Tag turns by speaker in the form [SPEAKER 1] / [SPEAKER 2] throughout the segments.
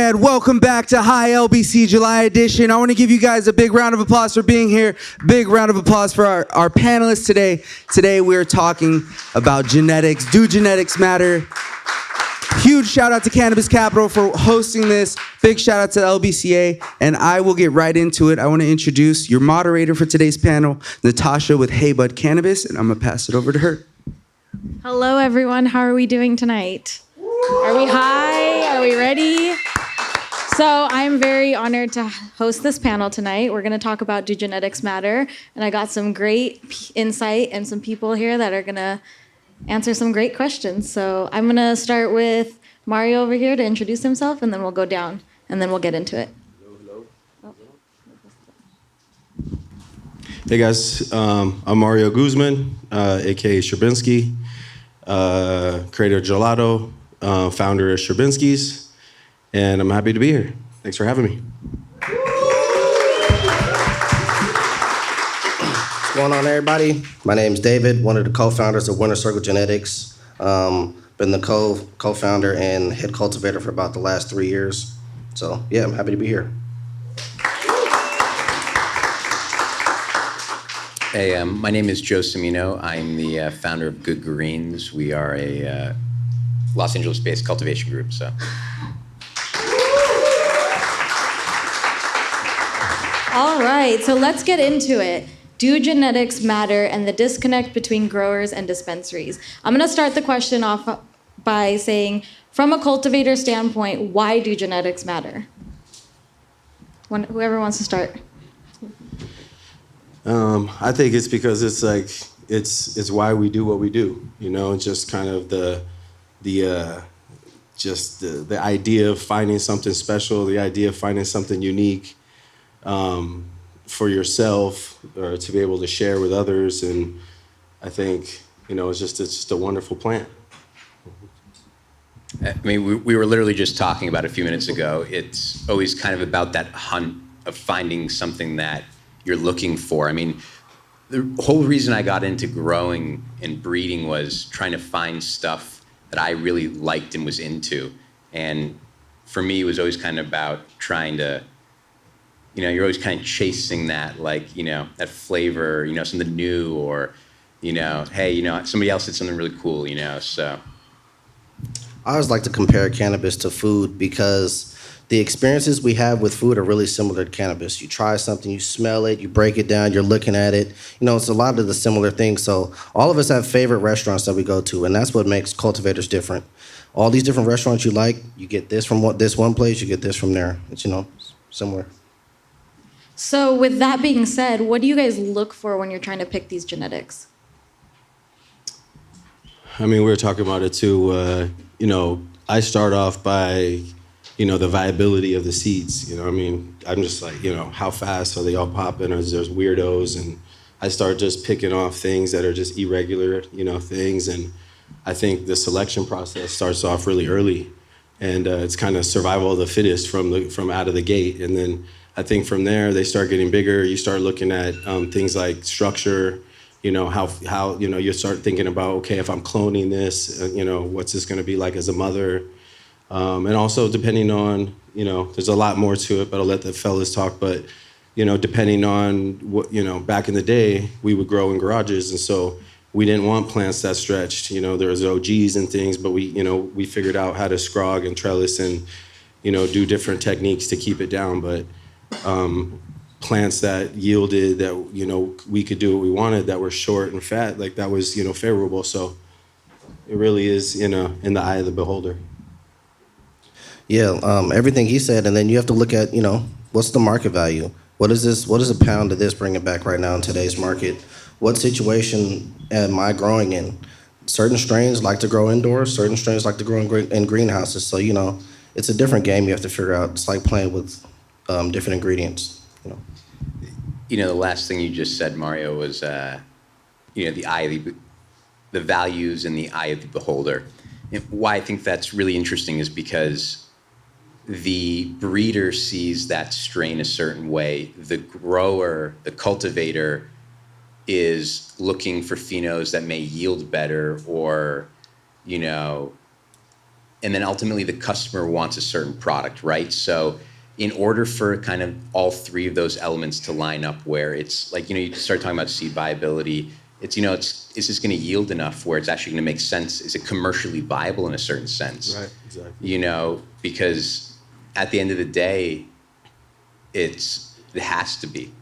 [SPEAKER 1] said, welcome back to High LBC July edition. I want to give you guys a big round of applause for being here. Big round of applause for our panelists today. Today we're talking about genetics. Do genetics matter? Huge shout out to Cannabis Capitol for hosting this. Big shout out to the LBCA. And I will get right into it. I want to introduce your moderator for today's panel, Natasha with Hey Bud Cannabis, and I'm going to pass it over to her.
[SPEAKER 2] Hello, everyone. How are we doing tonight? Are we high? Are we ready? So I'm very honored to host this panel tonight. We're going to talk about Do Genetics Matter? And I got some great insight and some people here that are going to answer some great questions. So I'm going to start with Mario over here to introduce himself, and then we'll go down, and then we'll get into it.
[SPEAKER 3] Hey guys, I'm Mario Guzman, aka Sherbinski, creator of Gelato, founder of Sherbinski's, and I'm happy to be here. Thanks for having me.
[SPEAKER 4] What's going on, everybody? My name's David, one of the co-founders of Winter Circle Genetics. Been the co-founder and head cultivator for about the last 3 years. So yeah, I'm happy to be here.
[SPEAKER 5] Hey, my name is Joe Cimino. I'm the founder of Good Greens. We are a Los Angeles-based cultivation group. So,
[SPEAKER 2] All right, so let's get into it. Do genetics matter and the disconnect between growers and dispensaries? I'm going to start the question off by saying, from a cultivator standpoint, why do genetics matter? Whoever wants to start.
[SPEAKER 3] I think it's because it's like it's why we do what we do. You know, just kind of the idea of finding something special, the idea of finding something unique for yourself or to be able to share with others. And I think, you know, it's just a wonderful plant.
[SPEAKER 5] I mean, we were literally just talking about a few minutes ago. It's always kind of about that hunt of finding something that you're looking for. I mean, the whole reason I got into growing and breeding was trying to find stuff that I really liked and was into. And for me, it was always kind of about trying to, you know, you're always kind of chasing that, like, you know, that flavor, you know, something new, or, you know, hey, you know, somebody else did something really cool, you know, so.
[SPEAKER 4] I always like to compare cannabis to food because the experiences we have with food are really similar to cannabis. You try something, you smell it, you break it down, you're looking at it. You know, it's a lot of the similar things. So all of us have favorite restaurants that we go to, and that's what makes cultivators different. All these different restaurants you like, you get this from this one place, you get this from there. It's, you know, similar.
[SPEAKER 2] So with that being said, what do you guys look for when you're trying to pick these genetics?
[SPEAKER 3] I mean, we were talking about it too. You know, I start off by, you know, the viability of the seeds. You know, I mean, I'm just like, you know, how fast are they all popping? Or there's weirdos, and I start just picking off things that are just irregular, you know, things. And I think the selection process starts off really early, and it's kind of survival of the fittest from out of the gate. And then I think from there they start getting bigger. You start looking at things like structure. You know, how you know, you start thinking about, okay, if I'm cloning this, you know, what's this going to be like as a mother? And also depending on, you know, there's a lot more to it, but I'll let the fellas talk. But, you know, depending on what, you know, back in the day, we would grow in garages. And so we didn't want plants that stretched. You know, there was OGs and things, but we figured out how to scrog and trellis and, you know, do different techniques to keep it down. But plants that yielded that, you know, we could do what we wanted, that were short and fat, like that was, you know, favorable. So it really is, you know, in the eye of the beholder.
[SPEAKER 4] Yeah, everything he said, and then you have to look at, you know, what's the market value? What is a pound of this bringing back right now in today's market? What situation am I growing in? Certain strains like to grow indoors, certain strains like to grow in greenhouses. So, you know, it's a different game you have to figure out. It's like playing with different ingredients, you know.
[SPEAKER 5] You know, the last thing you just said, Mario, was, you know, the values in the eye of the beholder. And why I think that's really interesting is because the breeder sees that strain a certain way. The grower, the cultivator, is looking for phenos that may yield better, or, you know, and then ultimately the customer wants a certain product, right? So in order for kind of all three of those elements to line up where it's like, you start talking about seed viability, is this going to yield enough where it's actually going to make sense? Is it commercially viable in a certain sense?
[SPEAKER 3] Right, exactly.
[SPEAKER 5] Because at the end of the day, it has to be.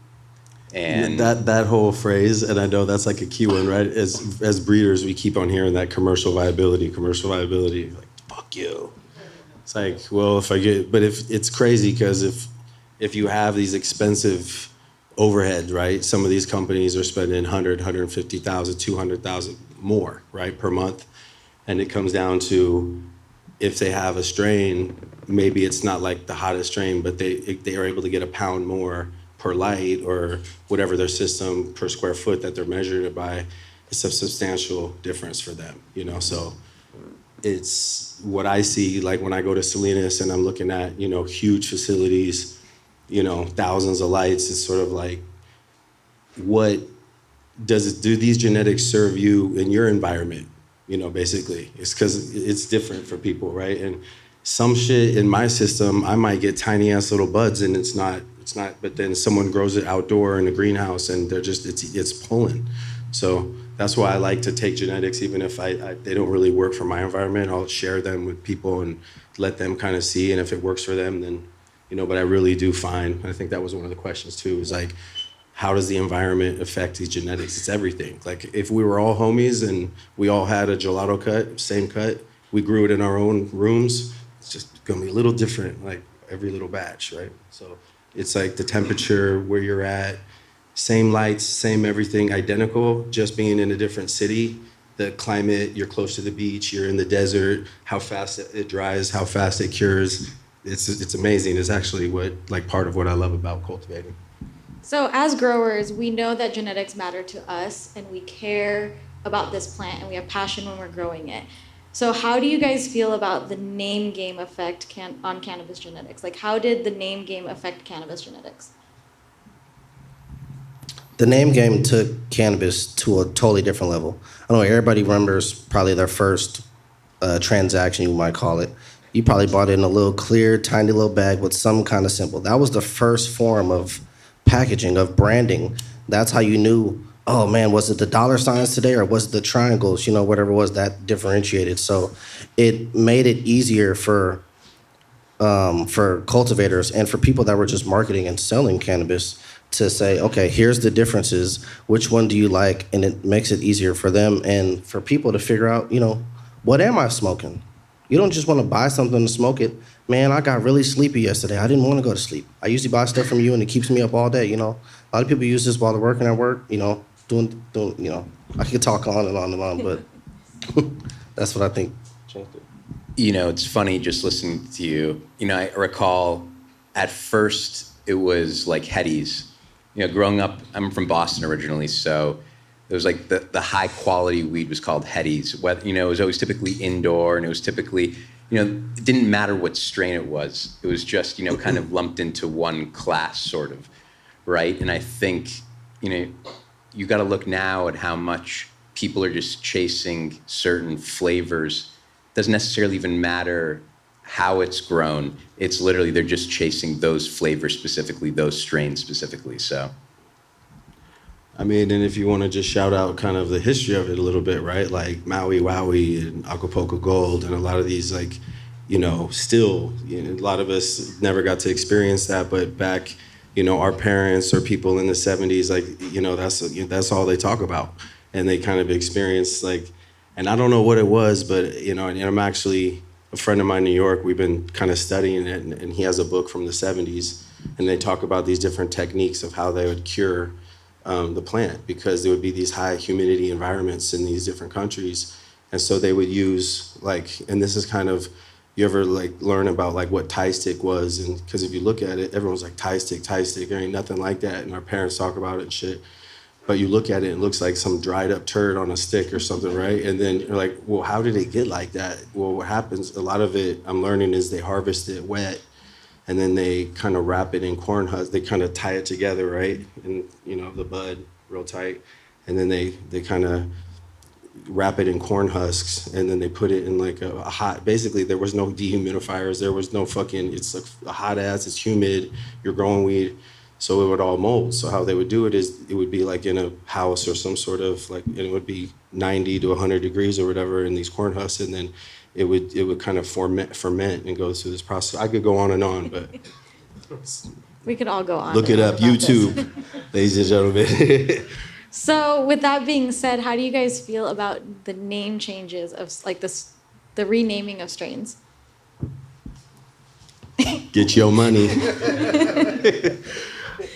[SPEAKER 5] And
[SPEAKER 3] that whole phrase, and I know that's like a key one, right? As breeders, we keep on hearing that commercial viability. Like, fuck you. It's like, well, but if it's crazy because if you have these expensive overhead, right? Some of these companies are spending 100, 150,000, 200,000 more, right, per month. And it comes down to if they have a strain, maybe it's not like the hottest strain, but they are able to get a pound more per light or whatever their system per square foot that they're measuring it by. It's a substantial difference for them, So it's what I see, like when I go to Salinas and I'm looking at, huge facilities, thousands of lights. It's sort of like, do these genetics serve you in your environment? Basically, it's because it's different for people, right? And some shit in my system, I might get tiny ass little buds and it's not, but then someone grows it outdoor in a greenhouse and it's pulling. So that's why I like to take genetics, even if they don't really work for my environment. I'll share them with people and let them kind of see, and if it works for them, then, but I really do find, I think that was one of the questions too, is like, how does the environment affect these genetics? It's everything. Like if we were all homies and we all had a gelato cut, same cut, we grew it in our own rooms, it's just gonna be a little different, like every little batch, right? So it's like the temperature, where you're at, same lights, same everything, identical, just being in a different city. The climate, you're close to the beach, you're in the desert, how fast it dries, how fast it cures. It's amazing. It's actually part of what I love about cultivating.
[SPEAKER 2] So as growers, we know that genetics matter to us and we care about this plant and we have passion when we're growing it. So how do you guys feel about the name game effect on cannabis genetics? Like how did the name game affect cannabis genetics?
[SPEAKER 4] The name game took cannabis to a totally different level. I know everybody remembers probably their first transaction, you might call it. You probably bought it in a little clear, tiny little bag with some kind of symbol. That was the first form of packaging, of branding. That's how you knew, oh man, was it the dollar signs today or was it the triangles, whatever it was that differentiated. So it made it easier for cultivators and for people that were just marketing and selling cannabis to say, okay, here's the differences, which one do you like? And it makes it easier for them and for people to figure out, what am I smoking? You don't just want to buy something to smoke it. Man, I got really sleepy yesterday. I didn't want to go to sleep. I usually buy stuff from you and it keeps me up all day, A lot of people use this while they're working at work, doing, I could talk on and on and on, but that's what I think.
[SPEAKER 5] It's funny just listening to you. I recall at first it was like Hetties. Growing up, I'm from Boston originally, so it was like the high quality weed was called Hetties. It was always typically indoor, and it was typically, it didn't matter what strain it was. It was just, kind of lumped into one class, sort of, right? And I think, you got to look now at how much people are just chasing certain flavors. Doesn't necessarily even matter how it's grown. It's literally they're just chasing those flavors specifically, those strains specifically. So,
[SPEAKER 3] I mean, and if you want to just shout out kind of the history of it a little bit, right? Like Maui Wowie and Acapulco Gold and a lot of these, like, still, a lot of us never got to experience that, but back, our parents or people in the 70s, like, that's all they talk about. And they kind of experience, like, and I don't know what it was, but, and I'm actually, a friend of mine in New York, we've been kind of studying it, and he has a book from the 70s, and they talk about these different techniques of how they would cure the plant, because there would be these high humidity environments in these different countries. And so they would use, like, and this is kind of, you ever like learn about like what Thai stick was? And because if you look at it, everyone's like, Thai stick, there ain't nothing like that. And our parents talk about it and shit. But you look at it, it looks like some dried up turd on a stick or something, right? And then you're like, well, how did it get like that? Well, what happens, a lot of it I'm learning is they harvest it wet, and then they kind of wrap it in corn husks. They kind of tie it together, right? And, the bud real tight. And then they kind of wrap it in corn husks, and then they put it in like a hot, basically there was no dehumidifiers, there was no fucking, it's like a hot ass, it's humid, you're growing weed, so it would all mold. So how they would do it is it would be like in a house or some sort of like, and it would be 90 to 100 degrees or whatever in these corn husks, and then it would kind of ferment and go through this process. I could go on and on, but
[SPEAKER 2] We could all go on.
[SPEAKER 3] look
[SPEAKER 2] and
[SPEAKER 3] it
[SPEAKER 2] on
[SPEAKER 3] up,
[SPEAKER 2] about this.
[SPEAKER 3] YouTube, ladies and gentlemen.
[SPEAKER 2] So with that being said, how do you guys feel about the name changes of like this, the renaming of strains?
[SPEAKER 3] Get your money.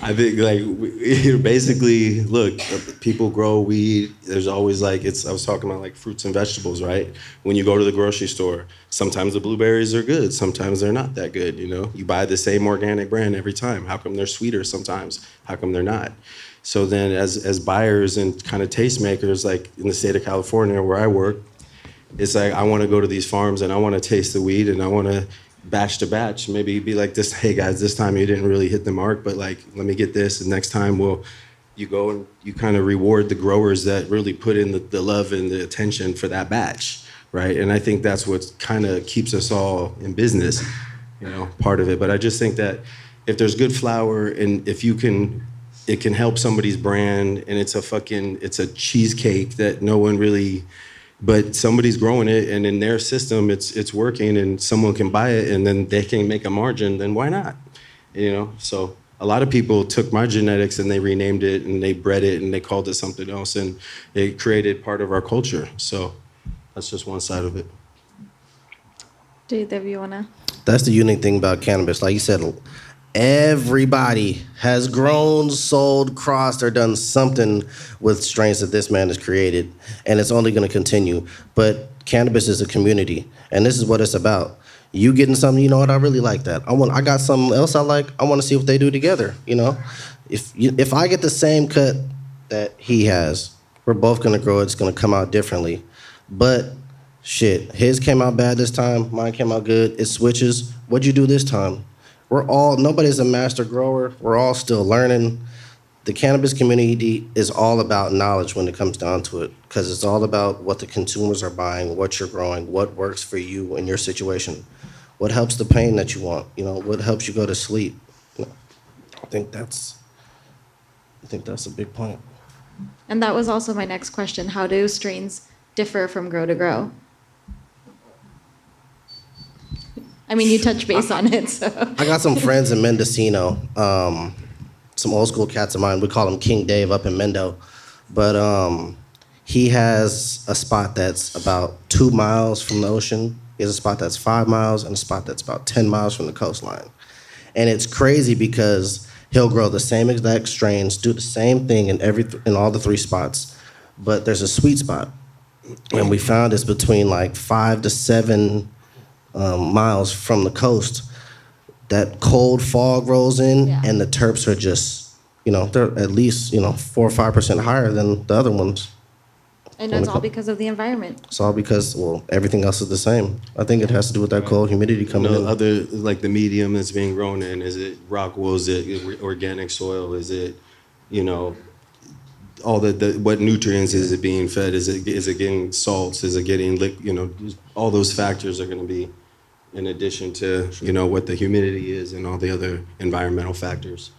[SPEAKER 3] I think basically, look, people grow weed. There's always like, I was talking about like fruits and vegetables, right? When you go to the grocery store, sometimes the blueberries are good, sometimes they're not that good, you know? You buy the same organic brand every time. How come they're sweeter sometimes? How come they're not? So then as buyers and kind of tastemakers, like in the state of California where I work, it's like I want to go to these farms and I want to taste the weed and I want to batch to batch, maybe be like this, hey guys, this time you didn't really hit the mark, but like, let me get this, and next time you go and you kind of reward the growers that really put in the love and the attention for that batch, right? And I think that's what kind of keeps us all in business, you know, part of it. But I just think that if there's good flower and if it can help somebody's brand, and it's a cheesecake that no one really, but somebody's growing it and in their system it's working and someone can buy it and then they can make a margin, then why not? You know, so a lot of people took my genetics and they renamed it and they bred it and they called it something else and it created part of our culture. So that's just one side of it.
[SPEAKER 2] Dave, you wanna?
[SPEAKER 4] That's the unique thing about cannabis. Like you said, everybody has grown, sold, crossed, or done something with strains that this man has created, and it's only going to continue. But cannabis is a community, and this is what it's about. You getting something, you know what, I really like that. I got something else I like, I want to see what they do together, you know? If I get the same cut that he has, we're both going to grow it, it's going to come out differently. But shit, his came out bad this time, mine came out good, it switches. What'd you do this time? Nobody's a master grower. We're all still learning. The cannabis community is all about knowledge when it comes down to it, because it's all about what the consumers are buying, what you're growing, what works for you in your situation, what helps the pain that you want, you know, what helps you go to sleep. You know, I think that's a big point.
[SPEAKER 2] And that was also my next question. How do strains differ from grow to grow? I mean, you touched base on it, so.
[SPEAKER 4] I got some friends in Mendocino, some old school cats of mine. We call him King Dave up in Mendo. But he has a spot that's about 2 miles from the ocean. He has a spot that's 5 miles and a spot that's about 10 miles from the coastline. And it's crazy because he'll grow the same exact strains, do the same thing in all the 3 spots, but there's a sweet spot. And we found it's between like 5 to 7 miles from the coast. That cold fog rolls in,
[SPEAKER 2] Yeah.
[SPEAKER 4] and the terps are just, you know, they're at least, 4 or 5% higher than the other ones.
[SPEAKER 2] And it's all because of the environment.
[SPEAKER 4] It's all because, well, everything else is the same. I think it has to do with that cold humidity coming in.
[SPEAKER 3] Other, like the medium that's being grown in, is it rock wool, is it organic soil, is it, you know, all what nutrients is it being fed, is it getting salts, is it getting, you know, all those factors are gonna be in addition to, you know, what the humidity is and all the other environmental factors.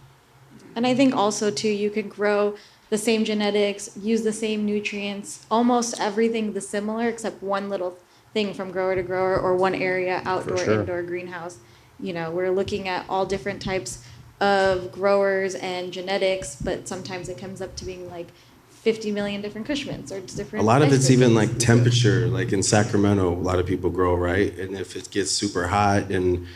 [SPEAKER 2] And I think also too, you could grow the same genetics, use the same nutrients, almost everything the similar except one little thing from grower to grower or one area, outdoor,
[SPEAKER 4] sure.
[SPEAKER 2] indoor, greenhouse. You know, we're looking at all different types of growers and genetics, but sometimes it comes up to being like 50 million different Cushmans or different.
[SPEAKER 3] A lot of it's even
[SPEAKER 2] exogens.
[SPEAKER 3] like temperature, like in Sacramento, a lot of people grow, right? And if it gets super hot and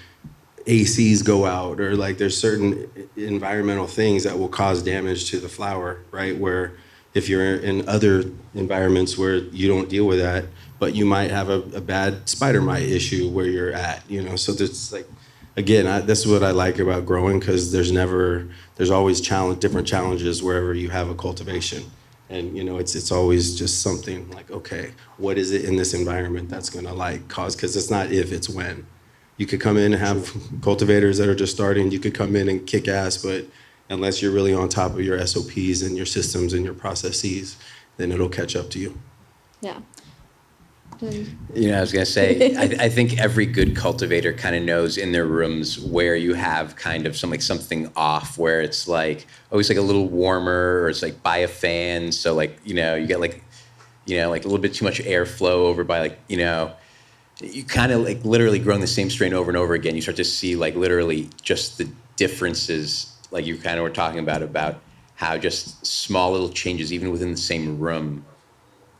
[SPEAKER 3] ACs go out, or like there's certain environmental things that will cause damage to the flower, right? Where if you're in other environments where you don't deal with that, but you might have a bad spider mite issue where you're at, you know? So there's like, again, that's what I like about growing, because there's always different challenges wherever you have a cultivation. And, you know, it's always just something like, okay, what is it in this environment that's gonna like cause, because it's not if, it's when. You could come in and have cultivators that are just starting, you could come in and kick ass, but unless you're really on top of your SOPs and your systems and your processes, then it'll catch up to you.
[SPEAKER 2] Yeah.
[SPEAKER 5] I was gonna say, I think every good cultivator kind of knows in their rooms where you have kind of something off, where it's like always like a little warmer, or it's like by a fan, so like you get like like a little bit too much airflow over by like you kind of like literally growing the same strain over and over again. You start to see like literally just the differences, like you kind of were talking about how just small little changes even within the same room.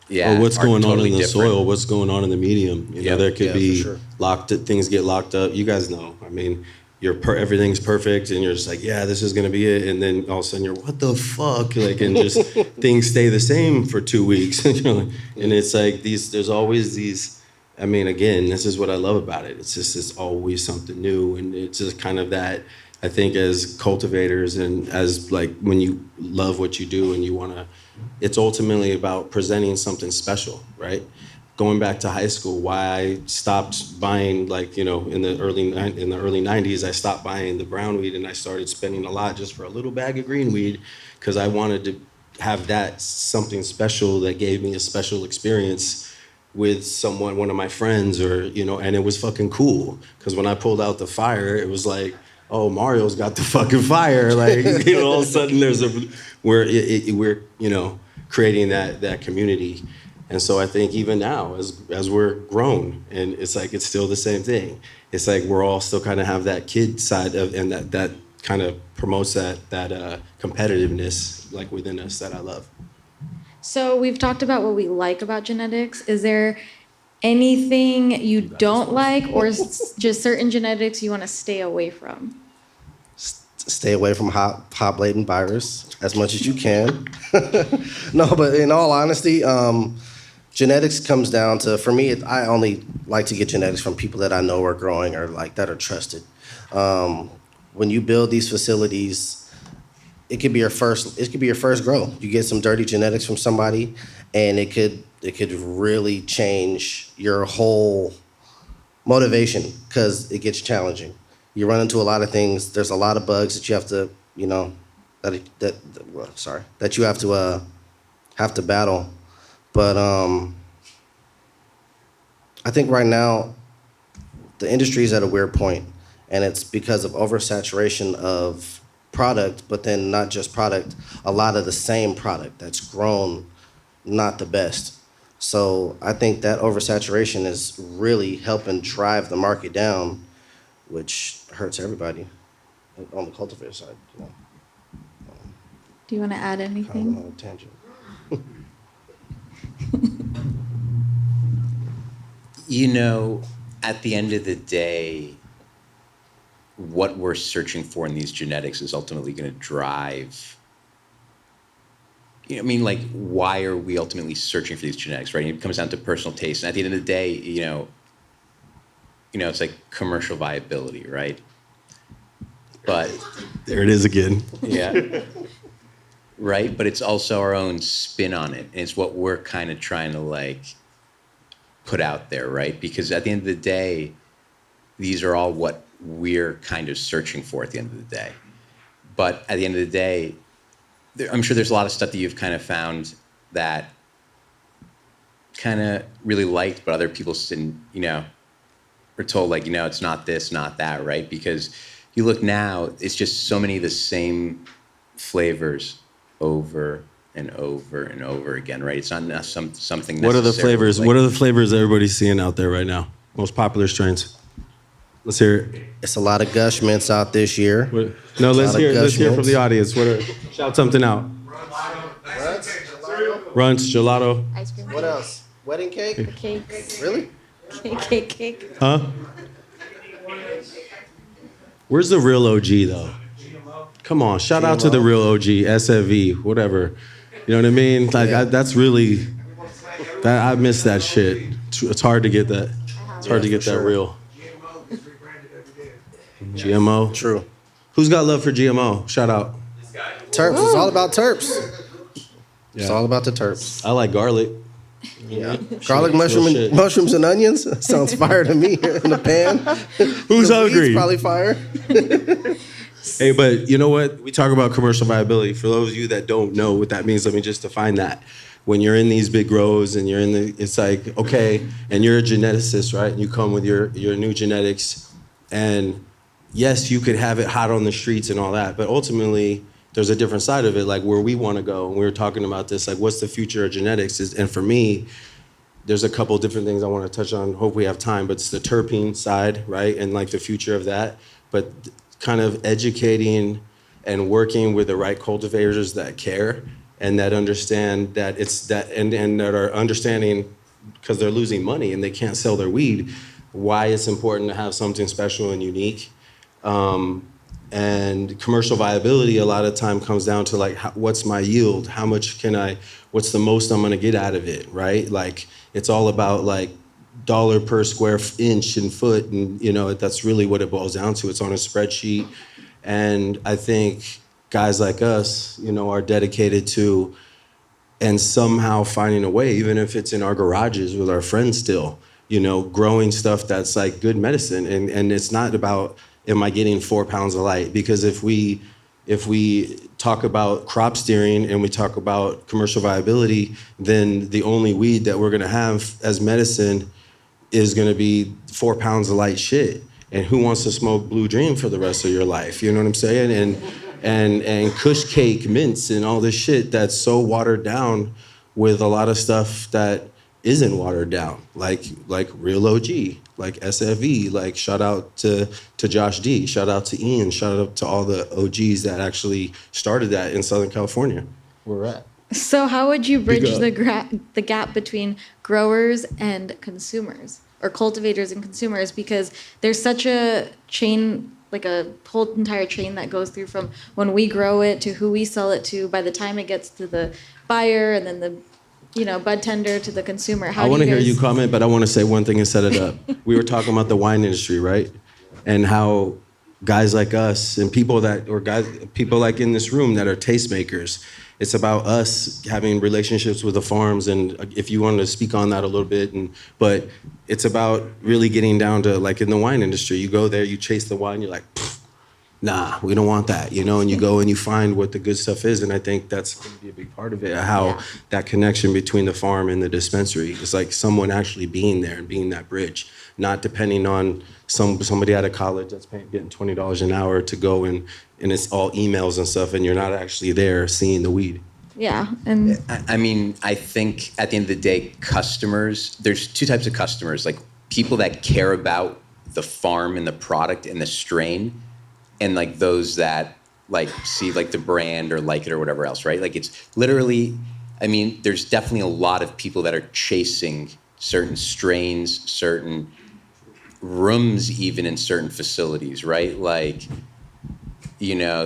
[SPEAKER 5] Yeah,
[SPEAKER 3] Or what's
[SPEAKER 5] are
[SPEAKER 3] going on
[SPEAKER 5] totally
[SPEAKER 3] in the
[SPEAKER 5] different.
[SPEAKER 3] soil, what's going on in the medium. There could
[SPEAKER 4] for
[SPEAKER 3] be
[SPEAKER 4] sure.
[SPEAKER 3] things get locked up. You guys know. I mean, everything's perfect, and you're just like, yeah, this is gonna be it. And then all of a sudden, you're, what the fuck? Like, and just things stay the same for 2 weeks. And it's like there's always these. I mean, again, this is what I love about it. It's always something new, and it's just kind of that. I think as cultivators and as like when you love what you do and you want to, it's ultimately about presenting something special, right? Going back to high school, why I stopped buying, like, in the early 90s, I stopped buying the brown weed and I started spending a lot just for a little bag of green weed, because I wanted to have that something special that gave me a special experience with one of my friends, or and it was fucking cool, because when I pulled out the fire, it was like, oh, Mario's got the fucking fire, like all of a sudden we're creating that community. And so I think even now, as we're grown, and it's like it's still the same thing. It's like we're all still kind of have that kid side of, and that kind of promotes that competitiveness like within us that I love.
[SPEAKER 2] So we've talked about what we like about genetics. Is there anything you don't like, or just certain genetics you want to stay away from?
[SPEAKER 4] Stay away from hop laden virus as much as you can. No, but in all honesty, genetics comes down to, for me, I only like to get genetics from people that I know are growing, or like that are trusted. When you build these facilities, it could be your first grow. You get some dirty genetics from somebody, and it could really change your whole motivation, because it gets challenging. You run into a lot of things. There's a lot of bugs that you have to, that you have to battle. But I think right now the industry is at a weird point, and it's because of oversaturation of product, but then not just product, a lot of the same product that's grown not the best. So I think that oversaturation is really helping drive the market down, which hurts everybody on the cultivator side.
[SPEAKER 2] Do you want to add
[SPEAKER 4] Kind of
[SPEAKER 2] anything?
[SPEAKER 4] on a tangent.
[SPEAKER 5] At the end of the day, what we're searching for in these genetics is ultimately going to drive, why are we ultimately searching for these genetics, right? And it comes down to personal taste. And at the end of the day, it's like commercial viability, right? But
[SPEAKER 3] There it is again.
[SPEAKER 5] yeah, right. But it's also our own spin on it, and it's what we're kind of trying to like put out there, right? Because at the end of the day, these are all what we're kind of searching for at the end of the day. But at the end of the day, I'm sure there's a lot of stuff that you've kind of found that kind of really liked, but other people didn't, were told like, it's not this, not that, right? Because you look now, it's just so many of the same flavors over and over and over again, right? It's not something.
[SPEAKER 3] What are the flavors?
[SPEAKER 5] like-
[SPEAKER 3] What are the flavors everybody's seeing out there right now? Most popular strains. Let's hear it.
[SPEAKER 4] It's a lot of gush mints out this year.
[SPEAKER 3] No, let's
[SPEAKER 4] lot of
[SPEAKER 3] hear from
[SPEAKER 4] gushments.
[SPEAKER 3] the audience. Shout something out. Runts, gelato.
[SPEAKER 2] Ice cream.
[SPEAKER 4] What else? Wedding cake?
[SPEAKER 2] Cakes.
[SPEAKER 4] Really?
[SPEAKER 2] Cake.
[SPEAKER 3] Huh? Where's the real OG though? Come on, shout out to the real OG, SFV, whatever. You know what I mean? Like that's really, I miss that shit. It's hard to get that. It's hard to get that
[SPEAKER 4] sure.
[SPEAKER 3] real. GMO.
[SPEAKER 4] True.
[SPEAKER 3] Who's got love for GMO? Shout out.
[SPEAKER 4] Terps. It's all about terps. It's
[SPEAKER 3] Yeah.
[SPEAKER 4] all about the terps.
[SPEAKER 3] I like garlic.
[SPEAKER 4] Yeah. Garlic, mushroom,
[SPEAKER 3] shit.
[SPEAKER 4] mushrooms, and onions. Sounds fire to me in the pan.
[SPEAKER 3] Who's
[SPEAKER 4] The
[SPEAKER 3] hungry?
[SPEAKER 4] weed's probably fire.
[SPEAKER 3] Hey, but you know what? We talk about commercial viability. For those of you that don't know what that means, let me just define that. when you're in these big grows and it's like, okay, and you're a geneticist, right? And you come with your new genetics, and yes, you could have it hot on the streets and all that, but ultimately there's a different side of it, like where we want to go. And we were talking about this, like what's the future of genetics? And for me, there's a couple different things I want to touch on. Hope we have time, but it's the terpene side, right? And like the future of that, but kind of educating and working with the right cultivators that care and that understand that it's that, and that are understanding, because they're losing money and they can't sell their weed, why it's important to have something special and unique. And commercial viability a lot of time comes down to like, what's my yield? How much what's the most I'm gonna get out of it, right? Like, it's all about like dollar per square inch and foot, and that's really what it boils down to. It's on a spreadsheet. And I think guys like us, are dedicated to, and somehow finding a way, even if it's in our garages with our friends still, growing stuff that's like good medicine. And it's not about, am I getting 4 pounds of light? Because if we talk about crop steering and we talk about commercial viability, then the only weed that we're gonna have as medicine is gonna be 4 pounds of light shit. And who wants to smoke Blue Dream for the rest of your life? You know what I'm saying? And Kush cake mints and all this shit that's so watered down, with a lot of stuff that isn't watered down, like Real OG, like SFE, like shout out to Josh D, shout out to Ian, shout out to all the OGs that actually started that in Southern California, where we're at.
[SPEAKER 2] So how would you bridge the gap between growers and consumers, or cultivators and consumers? Because there's such a chain, like a whole entire chain that goes through from when we grow it to who we sell it to, by the time it gets to the buyer, and then the bud tender to the consumer.
[SPEAKER 3] I want to hear you comment, but I want to say one thing and set it up. We were talking about the wine industry, right? And how guys like us and people like in this room that are tastemakers, it's about us having relationships with the farms. And if you want to speak on that a little bit, but it's about really getting down to, like in the wine industry, you go there, you chase the wine, you're like, nah, we don't want that, and you go and you find what the good stuff is. And I think that's going to be a big part of it, how that connection between the farm and the dispensary is like someone actually being there and being that bridge, not depending on somebody out of college that's getting $20 an hour to go and it's all emails and stuff, and you're not actually there seeing the weed.
[SPEAKER 2] Yeah, and
[SPEAKER 5] I mean, I think at the end of the day, customers, there's two types of customers, like people that care about the farm and the product and the strain, and like those that like see like the brand or like it or whatever else, right? Like it's literally, I mean, there's definitely a lot of people that are chasing certain strains, certain rooms, even in certain facilities, right? Like,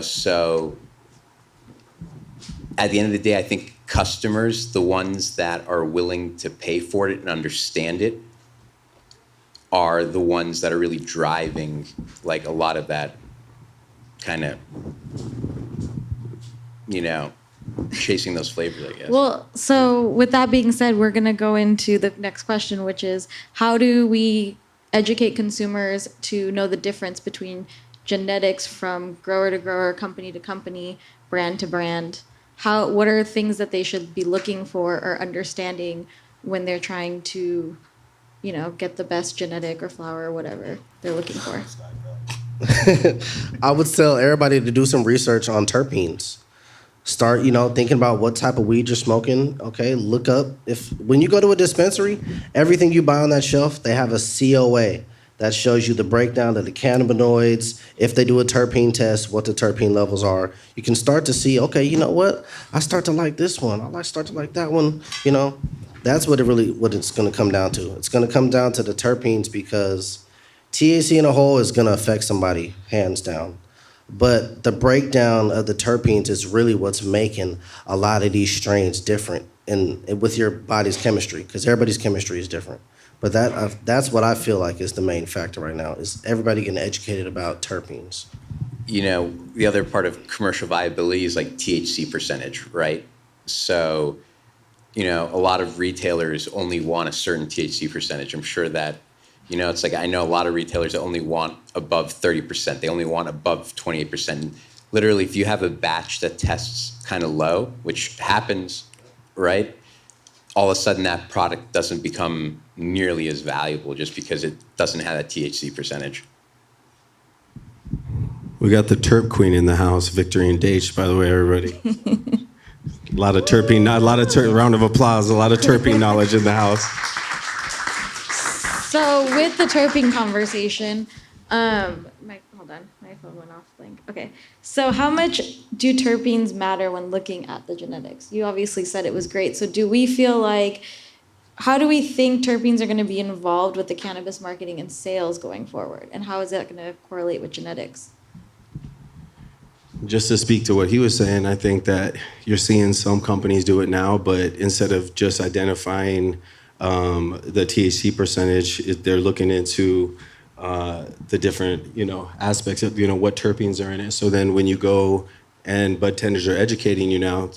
[SPEAKER 5] so at the end of the day, I think customers, the ones that are willing to pay for it and understand it, are the ones that are really driving like a lot of that kind of, chasing those flavors, I guess.
[SPEAKER 2] well, so with that being said, we're going to go into the next question, which is, how do we educate consumers to know the difference between genetics from grower to grower, company to company, brand to brand? What are things that they should be looking for or understanding when they're trying to, get the best genetic or flower or whatever they're looking for?
[SPEAKER 4] I would tell everybody to do some research on terpenes. Start, thinking about what type of weed you're smoking. Okay, look up, when you go to a dispensary, everything you buy on that shelf, they have a COA that shows you the breakdown of the cannabinoids. If they do a terpene test, what the terpene levels are. You can start to see, okay, you know what? I start to like this one. I start to like that one. That's what it's going to come down to. It's going to come down to the terpenes, because THC in a whole is going to affect somebody, hands down. But the breakdown of the terpenes is really what's making a lot of these strains different with your body's chemistry, because everybody's chemistry is different. But that's what I feel like is the main factor right now, is everybody getting educated about terpenes.
[SPEAKER 5] The other part of commercial viability is like THC percentage, right? So, a lot of retailers only want a certain THC percentage. I'm sure that, it's like I know a lot of retailers that only want above 30%. They only want above 28%. Literally, if you have a batch that tests kind of low, which happens, right? all of a sudden that product doesn't become nearly as valuable just because it doesn't have that THC percentage.
[SPEAKER 3] We got the terp queen in the house, Victorine Daitch, by the way, everybody. A lot of terpene, round of applause, a lot of terpene knowledge in the house.
[SPEAKER 2] So with the terpene conversation, hold on, my phone went off blank. Okay, so how much do terpenes matter when looking at the genetics? You obviously said it was great. So do we feel like, how do we think terpenes are going to be involved with the cannabis marketing and sales going forward? And how is that going to correlate with genetics?
[SPEAKER 3] Just to speak to what he was saying, I think that you're seeing some companies do it now, but instead of just identifying the THC percentage, they're looking into the different, aspects of, what terpenes are in it. So then when you go and bud tenders are educating you now,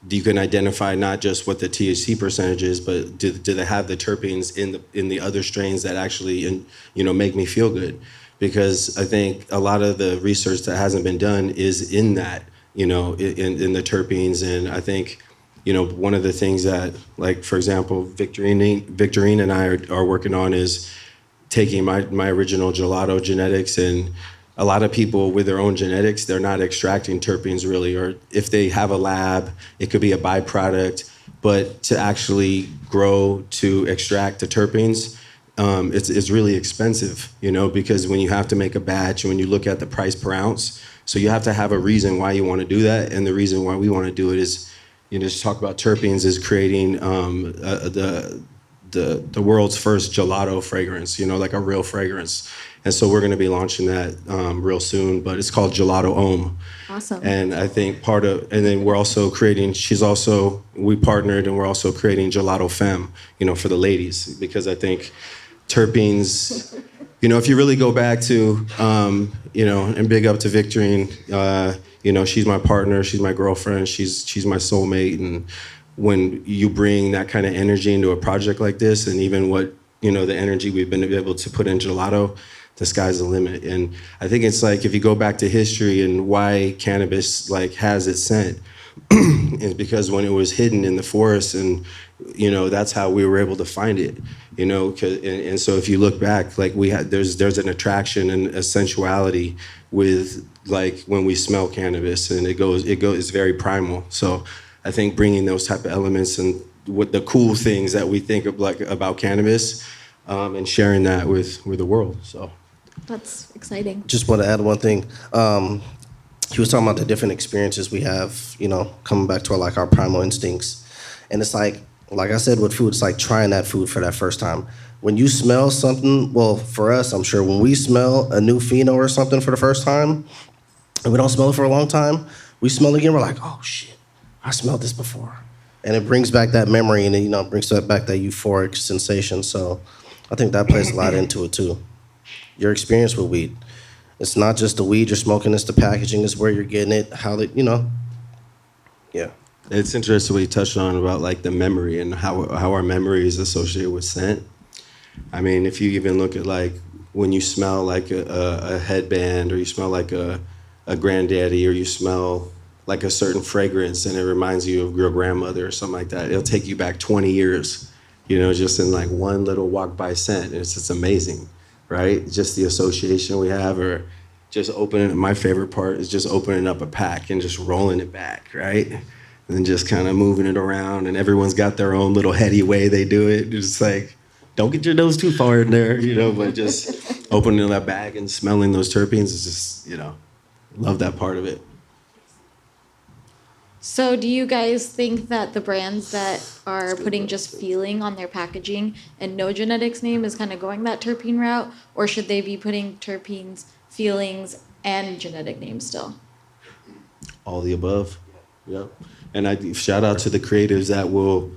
[SPEAKER 3] you can identify not just what the THC percentage is, but do they have the terpenes in the other strains that actually, make me feel good? Because I think a lot of the research that hasn't been done is in that, in the terpenes. And I think, one of the things that, like, for example, Victorine and I are working on is taking my original gelato genetics, and a lot of people with their own genetics, they're not extracting terpenes really, or if they have a lab, it could be a byproduct, but to actually grow to extract the terpenes, it's really expensive, because when you have to make a batch, when you look at the price per ounce, so you have to have a reason why you want to do that. And the reason why we want to do it is, just talk about terpenes is creating the world's first gelato fragrance, like a real fragrance. And so we're going to be launching that real soon, but it's called Gelato Ohm.
[SPEAKER 2] Awesome.
[SPEAKER 3] And I think and then we're also creating, we partnered and we're also creating Gelato Femme, for the ladies, because I think terpenes, if you really go back to, and big up to Victorine, she's my partner, she's my girlfriend, she's my soulmate. And when you bring that kind of energy into a project like this, and even what, the energy we've been able to put in gelato, the sky's the limit. And I think it's like, if you go back to history and why cannabis has its scent, is because when it was hidden in the forest, and that's how we were able to find it, and so if you look back, there's an attraction and a sensuality with when we smell cannabis, and it's very primal. So I think bringing those type of elements and what the cool things that we think of about cannabis, and sharing that with the world. So
[SPEAKER 2] that's exciting.
[SPEAKER 4] Just want to add one thing. He was talking about the different experiences we have, coming back to our primal instincts. And it's like I said with food, it's like trying that food for that first time. When you smell something, well, for us, I'm sure when we smell a new pheno or something for the first time, and we don't smell it for a long time, we smell it again, we're like, oh shit, I smelled this before. And it brings back that memory, and it, brings back that euphoric sensation. So I think that plays a lot into it too. Your experience with weed. It's not just the weed you're smoking, it's the packaging, it's where you're getting it, how they, yeah.
[SPEAKER 3] It's interesting what you touched on about the memory and how our memory is associated with scent. I mean, if you even look at when you smell a headband, or you smell a granddaddy, or you smell a certain fragrance and it reminds you of your grandmother or something like that, it'll take you back 20 years, just in one little walk by scent. It's just amazing. Right? Just the association we have, or just my favorite part is just opening up a pack and just rolling it back, right? And then just kind of moving it around, and everyone's got their own little heady way they do it. It's don't get your nose too far in there, but just opening that bag and smelling those terpenes is just, love that part of it.
[SPEAKER 2] So do you guys think that the brands that are putting just feeling on their packaging and no genetics name is kind of going that terpene route, or should they be putting terpenes, feelings, and genetic names still?
[SPEAKER 3] All the above. Yeah. And I shout out to the creatives that will,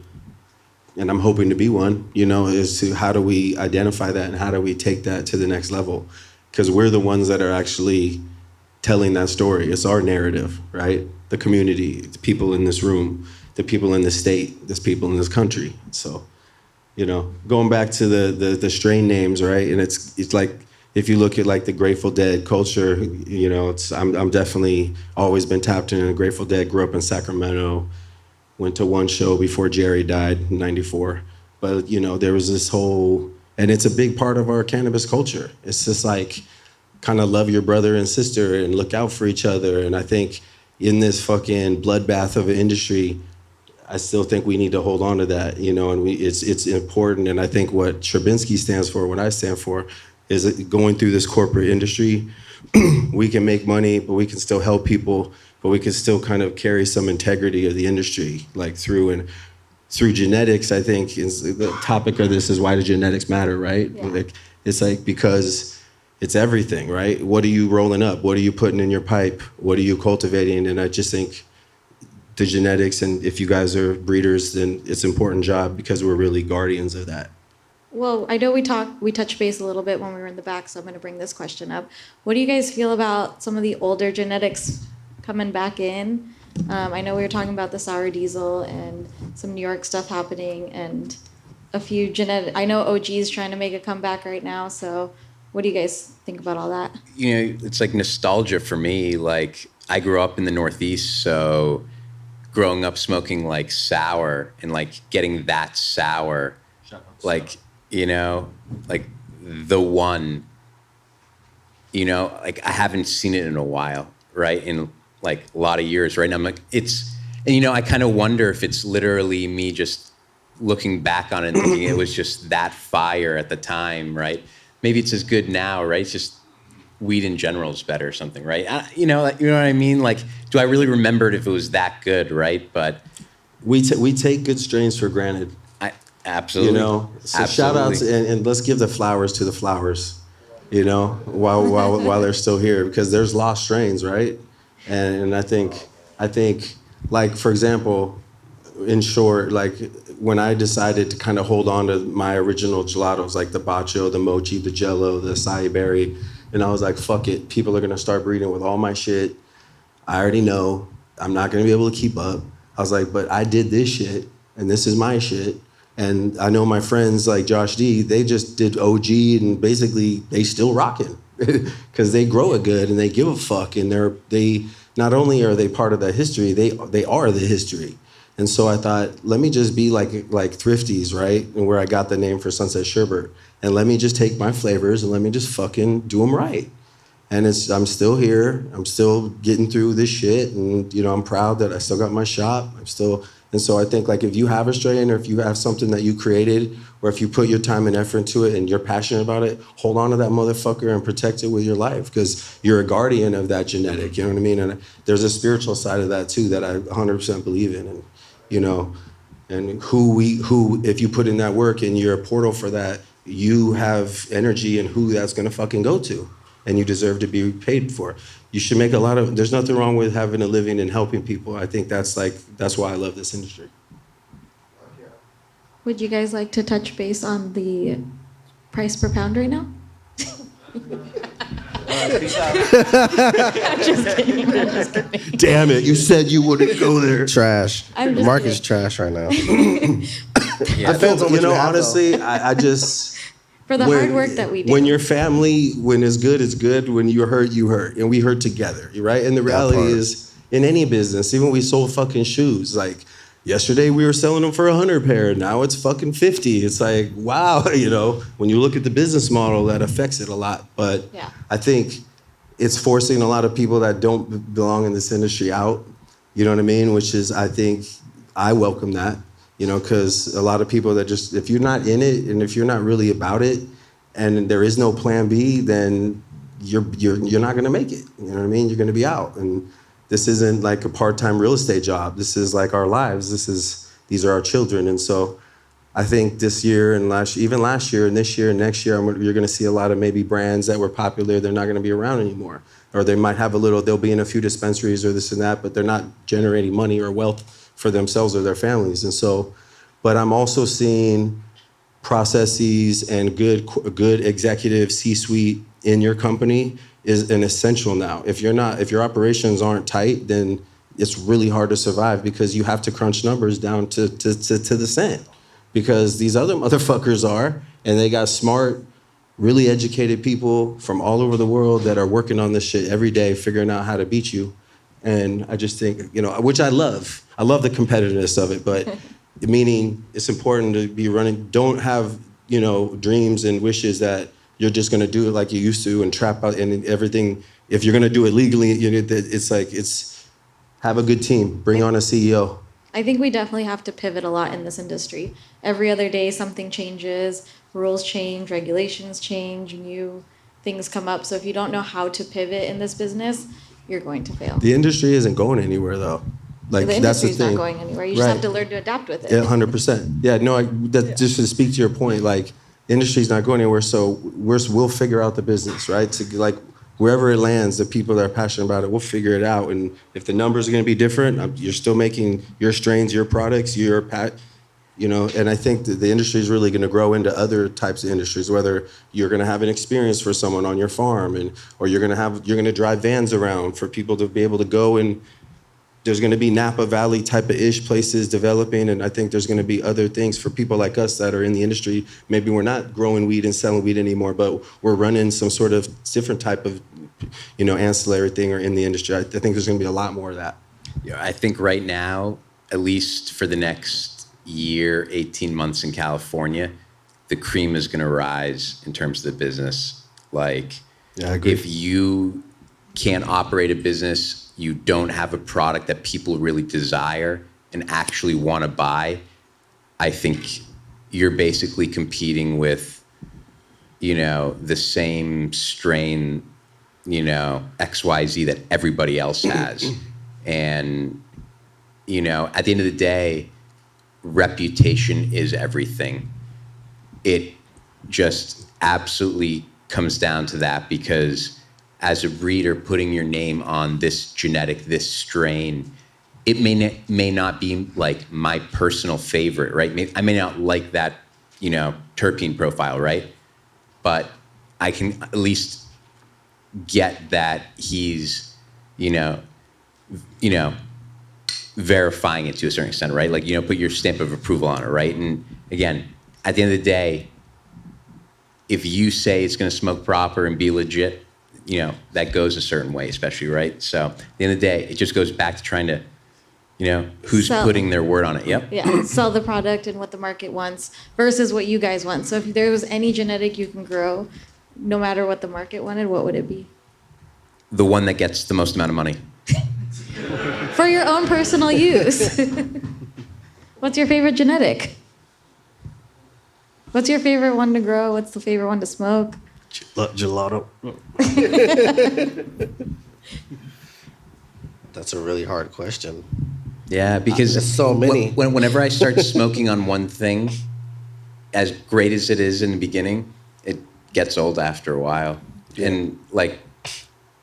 [SPEAKER 3] and I'm hoping to be one, as to how do we identify that and how do we take that to the next level? Because we're the ones that are actually telling that story. It's our narrative, right? The community, the people in this room, the people in the state, the people in this country. So, going back to the strain names, right? And it's if you look at the Grateful Dead culture, I'm definitely always been tapped in. Grateful Dead, grew up in Sacramento, went to one show before Jerry died in '94. But there was this whole, and it's a big part of our cannabis culture. It's just like, kind of love your brother and sister and look out for each other. And I think in this fucking bloodbath of an industry, I still think we need to hold on to that, and it's important. And I think what Stravinsky stands for, what I stand for, is going through this corporate industry, we can make money, but we can still help people, but we can still kind of carry some integrity of the industry, like through genetics. I think the topic of this is, why do genetics matter, right?
[SPEAKER 2] Yeah.
[SPEAKER 3] It's like, because it's everything, right? What are you rolling up? What are you putting in your pipe? What are you cultivating? And I just think the genetics, and if you guys are breeders, then it's an important job, because we're really guardians of that.
[SPEAKER 2] Well, I know we touched base a little bit when we were in the back, so I'm going to bring this question up. What do you guys feel about some of the older genetics coming back in? I know we were talking about the sour diesel and some New York stuff happening, and a few I know OG is trying to make a comeback right now. So what do you guys think about all that?
[SPEAKER 5] It's like nostalgia for me. Like, I grew up in the Northeast, so growing up smoking like sour and like getting that sour, like, like the one, like I haven't seen it in a while, right? In like a lot of years, right? And I'm like, and I kind of wonder if it's literally me just looking back on it and thinking it was just that fire at the time, right? Maybe it's as good now, right? It's just weed in general is better or something, right? You know what I mean? Like, do I really remember it if it was that good, right? But
[SPEAKER 3] we take good strains for granted.
[SPEAKER 5] Absolutely.
[SPEAKER 3] So
[SPEAKER 5] absolutely.
[SPEAKER 3] Shout outs, and let's give the flowers to the flowers, while they're still here, because there's lost strains, right? And I think like, for example, in short, like when I decided to kind of hold on to my original gelatos, like the Bacho, the Mochi, the Jello, the acai berry, and I was like, fuck it, people are gonna start breeding with all my shit. I already know I'm not gonna be able to keep up. I was like, but I did this shit, and this is my shit. And I know my friends like Josh D, they just did OG, and basically they still rocking because they grow it good and they give a fuck, and they not only are they part of that history, they are the history. And so I thought, let me just be like Thrifties, right? And where I got the name for Sunset Sherbet, and let me just take my flavors and let me just fucking do them right. And I'm still here. I'm still getting through this shit, and I'm proud that I still got my shop. And so I think, like, if you have a strain, or if you have something that you created, or if you put your time and effort into it and you're passionate about it, hold on to that motherfucker and protect it with your life, because you're a guardian of that genetic, you know what I mean? And there's a spiritual side of that too that I 100% believe in. And and who if you put in that work and you're a portal for that, you have energy and who that's gonna fucking go to, and you deserve to be paid for. You should make there's nothing wrong with having a living and helping people. I think that's why I love this industry.
[SPEAKER 2] Would you guys like to touch base on the price per pound right now? I'm just kidding.
[SPEAKER 3] Damn it, you said you wouldn't go there.
[SPEAKER 4] Trash.
[SPEAKER 2] I'm
[SPEAKER 4] The
[SPEAKER 2] just
[SPEAKER 4] market's
[SPEAKER 2] kidding.
[SPEAKER 4] trash right now.
[SPEAKER 3] I feel, honestly, I just...
[SPEAKER 2] For the hard work that we do.
[SPEAKER 3] When your family, when it's good. When you hurt, and we hurt together, right? And the reality is, in any business, even we sold fucking shoes. Like, yesterday we were selling them for 100 pair. Now it's fucking 50. It's like, wow, when you look at the business model, that affects it a lot. But
[SPEAKER 2] Yeah.
[SPEAKER 3] I think it's forcing a lot of people that don't belong in this industry out. You know what I mean? Which is, I think, I welcome that. Because a lot of people that just, if you're not in it and if you're not really about it, and there is no plan B, then you're not gonna make it. You know what I mean? You're gonna be out. And this isn't like a part-time real estate job. This is like our lives. These are our children. And so I think this year and last year and this year and next year, you're gonna see a lot of maybe brands that were popular, they're not gonna be around anymore. Or they might have they'll be in a few dispensaries or this and that, but they're not generating money or wealth for themselves or their families. And so, but I'm also seeing processes and good executive C-suite in your company is an essential now. If your operations aren't tight, then it's really hard to survive, because you have to crunch numbers down to the cent, because these other motherfuckers are, and they got smart, really educated people from all over the world that are working on this shit every day, figuring out how to beat you. And I just think, which I love. I love the competitiveness of it, but meaning it's important to be running. Don't have, dreams and wishes that you're just going to do it like you used to and trap out and everything. If you're going to do it legally, it's have a good team. Bring on a CEO.
[SPEAKER 2] I think we definitely have to pivot a lot in this industry. Every other day, something changes, rules change, regulations change, new things come up. So if you don't know how to pivot in this business, you're going to fail.
[SPEAKER 3] The industry isn't going anywhere, though. Like,
[SPEAKER 2] the
[SPEAKER 3] that's the
[SPEAKER 2] industry's
[SPEAKER 3] thing.
[SPEAKER 2] not going anywhere. You just have to learn to adapt with it.
[SPEAKER 3] Yeah, 100%. Yeah, no, just to speak to your point, like, the industry's not going anywhere, so we'll figure out the business, right? So, like, wherever it lands, the people that are passionate about it, we'll figure it out. And if the numbers are going to be different, you're still making your strains, your products, and I think that the industry is really going to grow into other types of industries, whether you're going to have an experience for someone on your farm, or you're going to drive vans around for people to be able to go, and there's going to be Napa Valley type of ish places developing, and I think there's going to be other things for people like us that are in the industry. Maybe we're not growing weed and selling weed anymore, but we're running some sort of different type of, ancillary thing or in the industry. I think there's going to be a lot more of that.
[SPEAKER 5] Yeah, I think right now, at least for the next year, 18 months in California, the cream is going to rise in terms of the business. Like,
[SPEAKER 3] yeah, I agree.
[SPEAKER 5] If you can't operate a business, you don't have a product that people really desire and actually want to buy, I think you're basically competing with, the same strain, XYZ that everybody else has. And, at the end of the day, reputation is everything. It just absolutely comes down to that, because as a breeder, putting your name on this genetic, this strain, it may not be like my personal favorite, right? I may not like that, terpene profile, right? But I can at least get that he's, verifying it to a certain extent, right? Like, put your stamp of approval on it, right? And again, at the end of the day, if you say it's going to smoke proper and be legit, that goes a certain way, especially, right? So at the end of the day, it just goes back to trying to, who's putting their word on it. Yep.
[SPEAKER 2] Yeah, sell the product and what the market wants versus what you guys want. So if there was any genetic you can grow, no matter what the market wanted, what would it be?
[SPEAKER 5] The one that gets the most amount of money.
[SPEAKER 2] For your own personal use. What's your favorite genetic? What's your favorite one to grow? What's the favorite one to smoke?
[SPEAKER 4] Gelato. That's a really hard question.
[SPEAKER 5] Yeah, because
[SPEAKER 4] there's so many.
[SPEAKER 5] Whenever I start smoking on one thing, as great as it is in the beginning, it gets old after a while. Yeah. And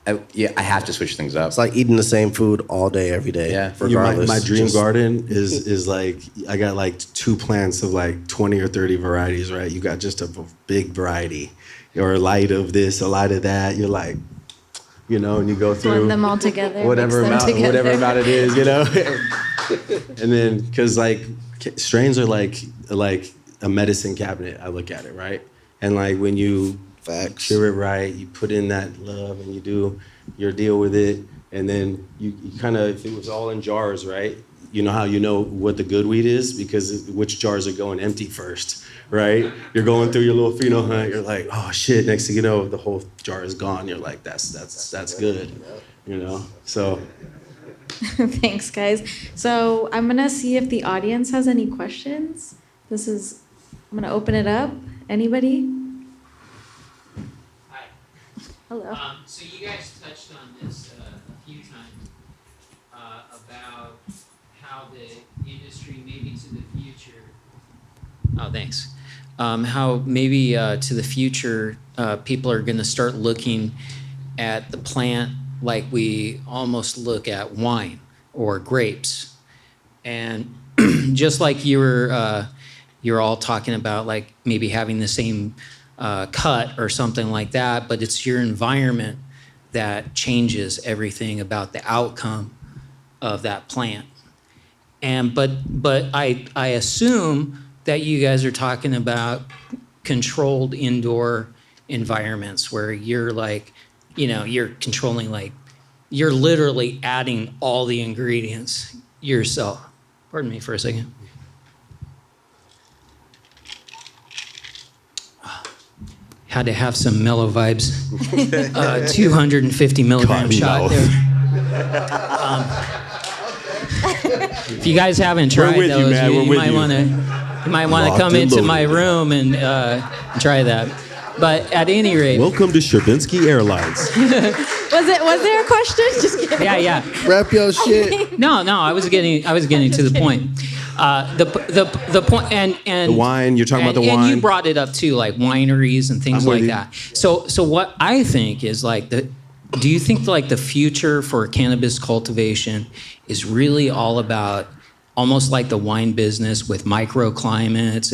[SPEAKER 5] I have to switch things up.
[SPEAKER 4] It's like eating the same food all day, every day.
[SPEAKER 5] Yeah.
[SPEAKER 4] Regardless.
[SPEAKER 3] My dream garden is like, I got like 2 plants of like 20 or 30 varieties, right? You got just a big variety, or a light of this, a light of that. You're like, and you go through.
[SPEAKER 2] Blend them all together.
[SPEAKER 3] Whatever amount it is, And then, because like strains are like a medicine cabinet, I look at it, right? And like when you cure it right, you put in that love and you do your deal with it, and then you kind of, if it was all in jars, right? You know how you know what the good weed is? Because which jars are going empty first, right? You're going through your little pheno hunt, you're like, oh shit, next thing you know, the whole jar is gone. You're like, that's good, So.
[SPEAKER 2] Thanks, guys. So I'm gonna see if the audience has any questions. I'm gonna open it up. Anybody?
[SPEAKER 6] Hi.
[SPEAKER 2] Hello.
[SPEAKER 6] So you guys touched on this a few times about how the industry maybe to the future. Oh, thanks. How maybe to the future people are going to start looking at the plant like we almost look at wine or grapes, and just like you're all talking about, like maybe having the same cut or something like that, but it's your environment that changes everything about the outcome of that plant. And but I assume that you guys are talking about controlled indoor environments where you're like, you're controlling like
[SPEAKER 7] you're literally adding all the ingredients yourself. Pardon me for a second. Had to have some mellow vibes. 250 milligram shot there. If you guys haven't tried
[SPEAKER 3] with you,
[SPEAKER 7] those,
[SPEAKER 3] man. We're
[SPEAKER 7] you
[SPEAKER 3] with
[SPEAKER 7] might
[SPEAKER 3] you.
[SPEAKER 7] want to
[SPEAKER 3] Locked
[SPEAKER 7] come
[SPEAKER 3] and
[SPEAKER 7] into
[SPEAKER 3] loaded.
[SPEAKER 7] my room and try that. But at any rate,
[SPEAKER 3] Welcome to Stravinsky Airlines.
[SPEAKER 2] Was there a question? Just kidding.
[SPEAKER 7] yeah.
[SPEAKER 4] Wrap your shit.
[SPEAKER 7] No, I was getting to the point. The point and
[SPEAKER 3] The wine, you're talking about the
[SPEAKER 7] and
[SPEAKER 3] wine.
[SPEAKER 7] you brought it up too, like wineries and things
[SPEAKER 3] I'm with
[SPEAKER 7] like
[SPEAKER 3] you.
[SPEAKER 7] that. So what I think is like do you think like the future for cannabis cultivation is really all about almost like the wine business with microclimates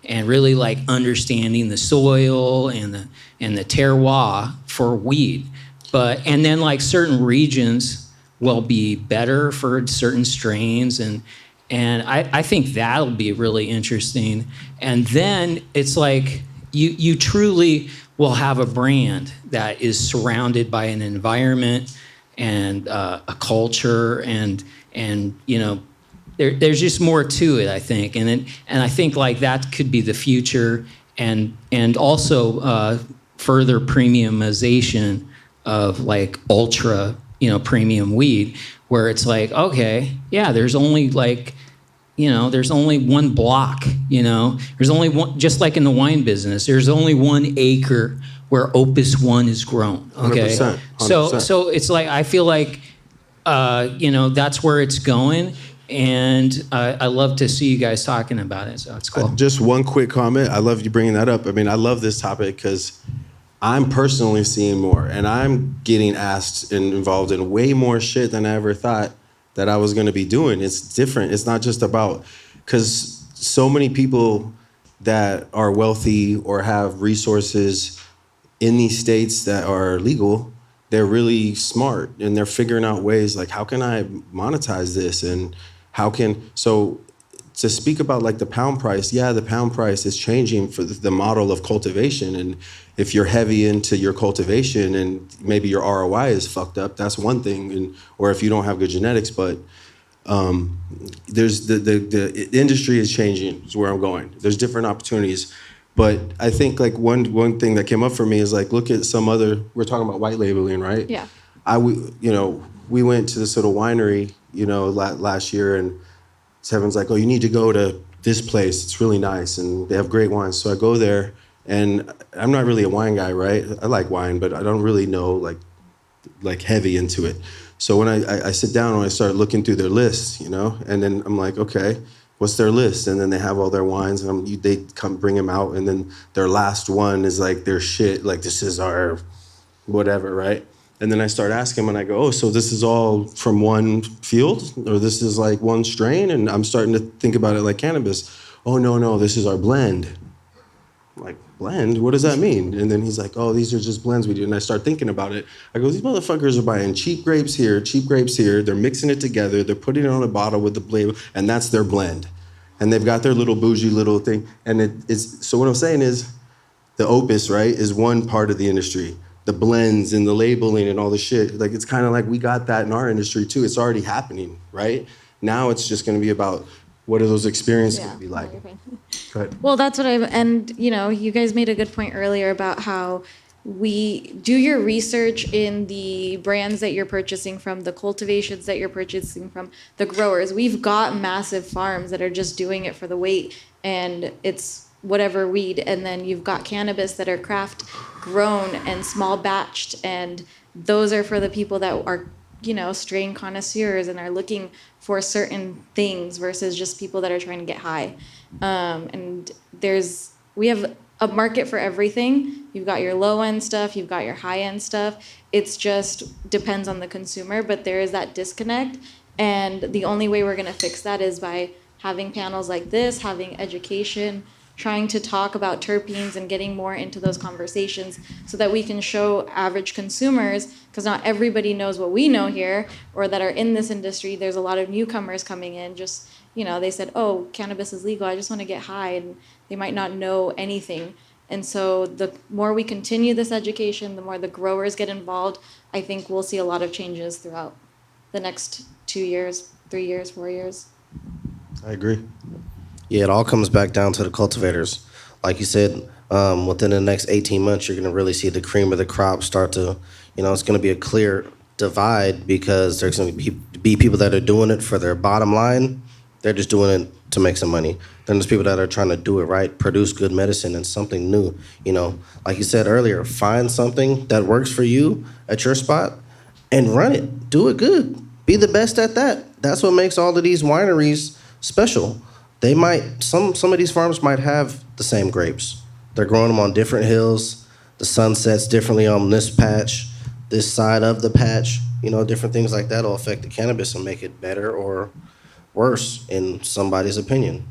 [SPEAKER 7] and really like understanding the soil and the terroir for weed, and then like certain regions will be better for certain strains and I think that'll be really interesting. And then it's like you truly will have a brand that is surrounded by an environment and a culture and there's just more to it, I think, and I think like that could be the future, and also further premiumization of like ultra premium weed, where it's like, okay, yeah, there's only like there's only one block, there's only one, just like in the wine business, there's only 1 acre where Opus 1 is grown. Okay,
[SPEAKER 3] 100%.
[SPEAKER 7] so it's like I feel like that's where it's going. And I love to see you guys talking about it, so it's cool.
[SPEAKER 3] Just one quick comment. I love you bringing that up. I mean, I love this topic because I'm personally seeing more, and I'm getting asked and involved in way more shit than I ever thought that I was going to be doing. It's different. It's not just about, because so many people that are wealthy or have resources in these states that are legal, they're really smart and they're figuring out ways like, how can I monetize this? And so to speak about like the pound price, yeah, the pound price is changing for the model of cultivation. And if you're heavy into your cultivation and maybe your ROI is fucked up, that's one thing. Or if you don't have good genetics, but there's the industry is changing is where I'm going. There's different opportunities. But I think like one thing that came up for me is like, look at some other, we're talking about white labeling, right?
[SPEAKER 2] Yeah.
[SPEAKER 3] We went to this little winery, last year, and Kevin's like, oh, you need to go to this place. It's really nice, and they have great wines. So I go there, and I'm not really a wine guy, right? I like wine, but I don't really know like heavy into it. So when I sit down and I start looking through their lists, and then I'm like, okay, what's their list? And then they have all their wines, and they come bring them out, and then their last one is like their shit, like this is our whatever, right? And then I start asking them, and I go, oh, so this is all from one field? Or this is like one strain? And I'm starting to think about it like cannabis. Oh, no, this is our blend. I'm like, blend? What does that mean? And then he's like, oh, these are just blends we do. And I start thinking about it. I go, these motherfuckers are buying cheap grapes here, they're mixing it together, they're putting it on a bottle with the label, and that's their blend. And they've got their little bougie little thing. And so what I'm saying is, the Opus, right, is one part of the industry. The blends and the labeling and all the shit, like it's kind of like we got that in our industry too. It's already happening, right? Now it's just going to be about what are those experiences going to be like. Go ahead.
[SPEAKER 2] Well, that's what you guys made a good point earlier about how we do your research in the brands that you're purchasing from, the cultivations that you're purchasing from, the growers. We've got massive farms that are just doing it for the weight, and it's whatever weed, and then you've got cannabis that are craft grown and small batched, and those are for the people that are strain connoisseurs and are looking for certain things versus just people that are trying to get high. And we have a market for everything. You've got your low end stuff, you've got your high end stuff. It's just depends on the consumer, but there is that disconnect, and the only way we're going to fix that is by having panels like this, having education, trying to talk about terpenes and getting more into those conversations so that we can show average consumers, because not everybody knows what we know here or that are in this industry. There's a lot of newcomers coming in, they said, oh, cannabis is legal, I just want to get high, and they might not know anything. And so the more we continue this education, the more the growers get involved, I think we'll see a lot of changes throughout the next 2 years, 3 years, 4 years.
[SPEAKER 3] I agree.
[SPEAKER 4] Yeah, it all comes back down to the cultivators. Like you said, within the next 18 months, you're going to really see the cream of the crop start to, it's going to be a clear divide because there's going to be people that are doing it for their bottom line. They're just doing it to make some money. Then there's people that are trying to do it right, produce good medicine and something new. Like you said earlier, find something that works for you at your spot and run it. Do it good. Be the best at that. That's what makes all of these wineries special. They might, some of these farms might have the same grapes. They're growing them on different hills. The sun sets differently on this patch, this side of the patch. Different things like that will affect the cannabis and make it better or worse in somebody's opinion.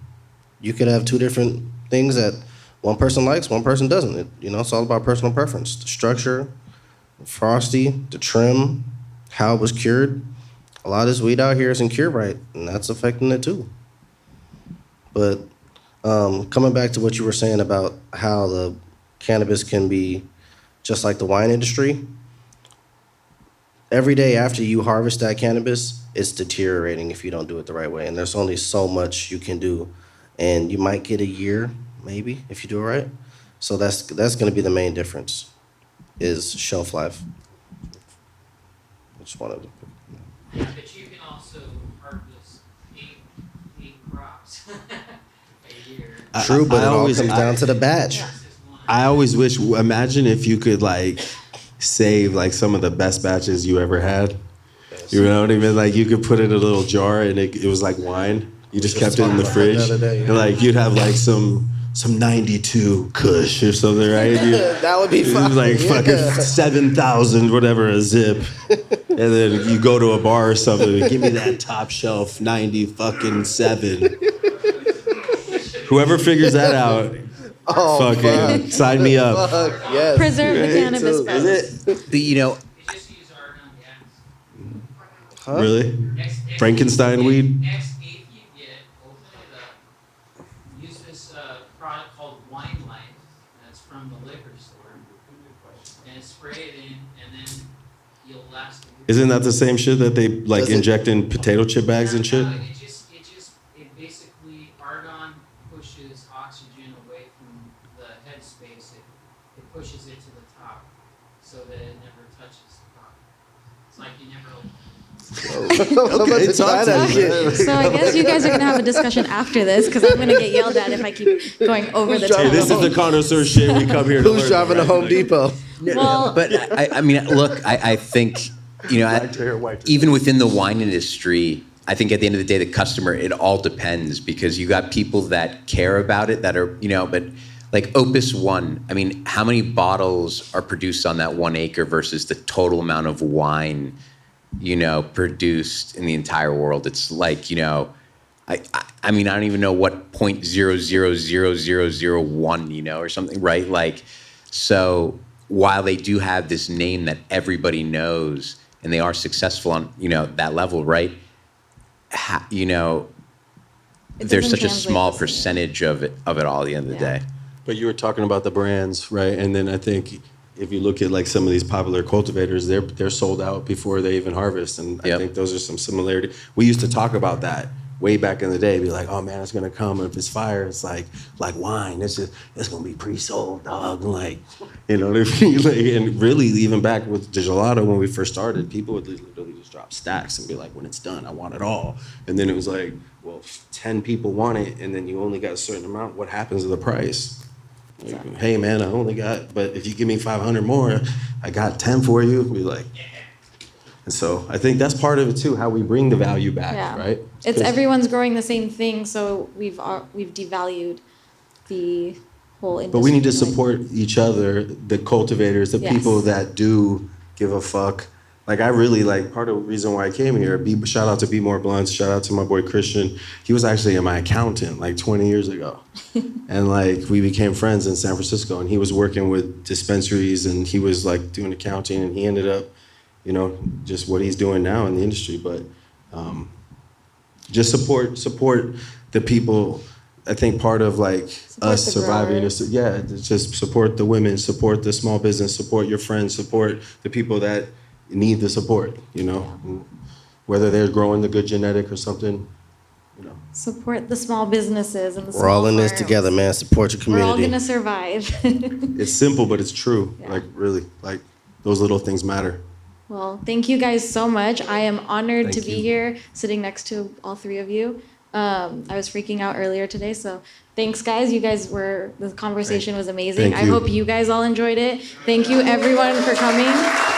[SPEAKER 4] You could have two different things that one person likes, one person doesn't. It's all about personal preference. The structure, the frosty, the trim, how it was cured. A lot of this weed out here isn't cured right, and that's affecting it too. But coming back to what you were saying about how the cannabis can be just like the wine industry, every day after you harvest that cannabis, it's deteriorating if you don't do it the right way. And there's only so much you can do. And you might get a year, maybe, if you do it right. So that's going to be the main difference, is shelf life. I just wanted to...
[SPEAKER 6] Yeah, but you can also harvest eight crops a year.
[SPEAKER 4] True, but it all comes down to the batch.
[SPEAKER 3] I always wish, imagine if you could save some of the best batches you ever had. You know what I mean? You could put it in a little jar and it was like wine. You just kept it in the fridge. And you'd have some 92 Kush or something, right?
[SPEAKER 4] That would be fun.
[SPEAKER 3] It was fucking 7,000 whatever a zip. And then you go to a bar or something and give me that top shelf 90 fucking 7. Whoever figures that out, fucking sign me up.
[SPEAKER 4] Yes.
[SPEAKER 2] Preserve the cannabis best.
[SPEAKER 3] Is it?
[SPEAKER 5] You know,
[SPEAKER 6] Just use argon gas.
[SPEAKER 4] Huh?
[SPEAKER 3] Really?
[SPEAKER 6] Next
[SPEAKER 3] Frankenstein weed?
[SPEAKER 6] Next eighth you get, open it up, use this product called Wine Life, that's from the liquor store, and spray it in, and then you'll last a year.
[SPEAKER 3] Isn't that the same shit that they
[SPEAKER 4] Does it-
[SPEAKER 3] inject in potato chip bags and shit?
[SPEAKER 6] No, it basically, argon pushes oxygen away from the headspace. It pushes it to the top so that it never touches the top. It's like you never
[SPEAKER 3] Okay, talk to me.
[SPEAKER 2] So I guess you guys are gonna have a discussion after this because I'm gonna get yelled at if I keep going over the
[SPEAKER 3] Hey,
[SPEAKER 2] top.
[SPEAKER 3] this is the connoisseur shit we come here to learn.
[SPEAKER 4] Who's driving to
[SPEAKER 3] right?
[SPEAKER 4] Home Depot?
[SPEAKER 2] Well,
[SPEAKER 5] but I mean, look, I think, even within the wine industry, I think at the end of the day, the customer, it all depends because you got people that care about it that are, but like Opus One, I mean, how many bottles are produced on that 1 acre versus the total amount of wine, produced in the entire world? It's like, I mean, I don't even know what 0.000001, or something, right? So while they do have this name that everybody knows and they are successful on, that level, right? There's such a small percentage of it all at the end of the day.
[SPEAKER 3] But you were talking about the brands, right? And then I think if you look at some of these popular cultivators, they're sold out before they even harvest. And I think those are some similarities. We used to talk about that way back in the day. Be like, oh man, it's gonna come. And if it's fire, it's like wine. It's gonna be pre-sold, dog. You know what I mean? And really, even back with the gelato when we first started, people would literally just drop stacks and be like, when it's done, I want it all. And then it was like, well, 10 people want it, and then you only got a certain amount. What happens to the price? Hey man, I only got, but if you give me 500 more, I got 10 for you. Be like, and so I think that's part of it too, how we bring the value back, right?
[SPEAKER 2] It's everyone's growing the same thing, so we've devalued the whole industry.
[SPEAKER 3] But we need to support each other, the cultivators, the people that do give a fuck. I really part of the reason why I came here. Shout out to Be More Blunts. Shout out to my boy Christian. He was actually my accountant 20 years ago, and we became friends in San Francisco. And he was working with dispensaries, and he was doing accounting, and he ended up, just what he's doing now in the industry. But just support the people I think part of like us
[SPEAKER 2] the
[SPEAKER 3] surviving
[SPEAKER 2] growers.
[SPEAKER 3] is, yeah, it's just support the women, support the small business, support your friends, support the people that need the support, you know, whether they're growing the good genetic or something, you know.
[SPEAKER 2] Support the small businesses and the small
[SPEAKER 4] We're all in this
[SPEAKER 2] farms.
[SPEAKER 4] together, man. Support your
[SPEAKER 2] We're all
[SPEAKER 4] community.
[SPEAKER 2] gonna survive.
[SPEAKER 3] It's simple, but it's true.
[SPEAKER 2] Yeah.
[SPEAKER 3] Like really, like those little things matter.
[SPEAKER 2] Well, thank you guys so much. I am honored to
[SPEAKER 3] Thank
[SPEAKER 2] be
[SPEAKER 3] you.
[SPEAKER 2] here sitting next to all three of you. I was freaking out earlier today, so thanks, guys. The conversation was amazing.
[SPEAKER 3] Thank
[SPEAKER 2] I
[SPEAKER 3] you.
[SPEAKER 2] hope you guys all enjoyed it. Thank you, everyone, for coming.